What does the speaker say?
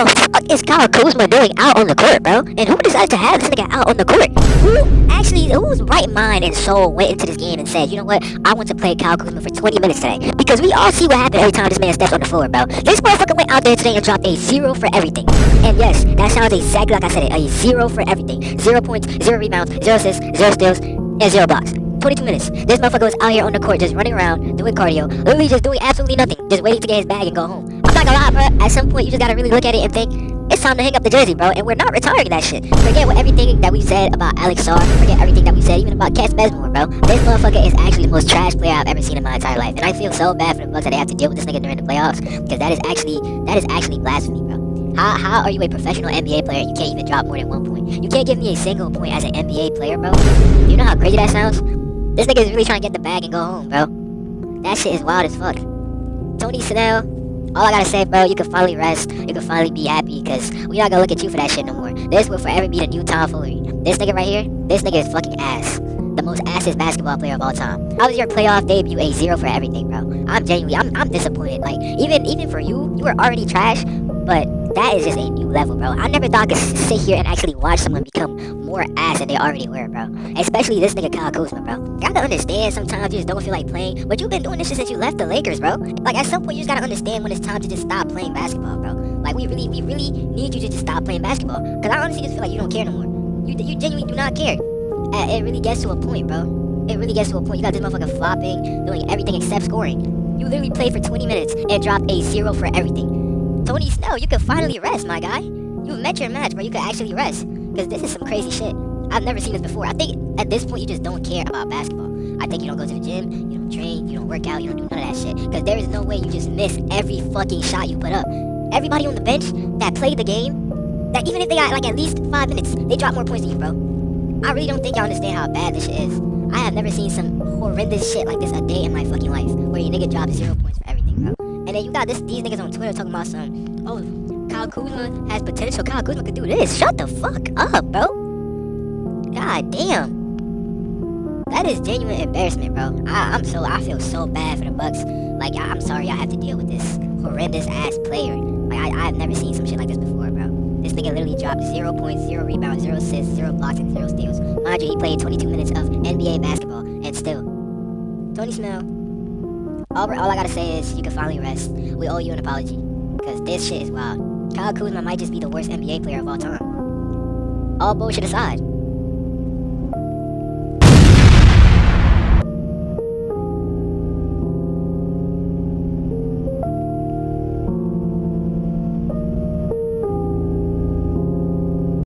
the fuck is Kuzma doing out on the court, bro? And who decided to have this nigga out on the court? Whose right mind and soul went into this game and said, you know what, I want to play Kuzma for 20 minutes today? Because we all see what happened every time this man steps on the floor, bro. This motherfucker went out there today and dropped a 0 for everything. And yes, that sounds exactly like I said it, a 0 for everything. 0 points, 0 rebounds, 0 assists, 0 steals, and 0 blocks. 22 minutes. This motherfucker was out here on the court just running around, doing cardio, literally just doing absolutely nothing, just waiting to get his bag and go home. I'm not gonna lie, bro, at some point you just gotta really look at it and think, it's time to hang up the jersey, bro, and we're not retiring that shit. Forget everything that we said about Alex Sarr, forget everything that we said even about Kess Mesmore, bro. This motherfucker is actually the most trash player I've ever seen in my entire life, and I feel so bad for the Bucks that they have to deal with this nigga during the playoffs, because that is actually blasphemy, bro. How are you a professional NBA player and you can't even drop more than 1 point? You can't give me a single point as an NBA player, bro. You know how crazy that sounds? This nigga is really trying to get the bag and go home, bro. That shit is wild as fuck. Tony Snell, all I gotta say, bro, you can finally rest. You can finally be happy, because we not gonna look at you for that shit no more. This will forever be the new Tom Foolery. This nigga right here, this nigga is fucking ass. The most assest basketball player of all time. How was your playoff debut a 0 for everything, bro? I'm disappointed. Like, even for you, you were already trash, but that is just a new level, bro. I never thought I could sit here and actually watch someone become more ass than they already were, bro. Especially this nigga Kuzma, bro. Gotta understand sometimes you just don't feel like playing, but you've been doing this shit since you left the Lakers, bro. Like, at some point you just gotta understand when it's time to just stop playing basketball, bro. Like, we really need you to just stop playing basketball. Because I honestly just feel like you don't care no more. You genuinely do not care. It really gets to a point, bro. It really gets to a point. You got this motherfucker flopping, doing everything except scoring. You literally played for 20 minutes and dropped a 0 for everything. Tony Snell, you can finally rest, my guy. You've met your match, bro. You can actually rest. Because this is some crazy shit. I've never seen this before. I think at this point you just don't care about basketball. I think you don't go to the gym, you don't train, you don't work out, you don't do none of that shit. Because there is no way you just miss every fucking shot you put up. Everybody on the bench that played the game, that even if they got like at least 5 minutes, they drop more points than you, bro. I really don't think y'all understand how bad this shit is. I have never seen some horrendous shit like this a day in my fucking life, where your nigga drops 0 points for everything, bro. And then you got these niggas on Twitter talking about some, oh, Kuzma has potential. Kuzma could do this. Shut the fuck up, bro. God damn. That is genuine embarrassment, bro. I feel so bad for the Bucks. Like, I'm sorry I have to deal with this horrendous ass player. Like, I've never seen some shit like this before, bro. This nigga literally dropped 0 points, 0 rebounds, 0 assists, 0 blocks, and 0 steals. Mind you, he played 22 minutes of NBA basketball, and still. Tony Snell, all I gotta say is, you can finally rest. We owe you an apology, because this shit is wild. Kuzma might just be the worst NBA player of all time. All bullshit aside.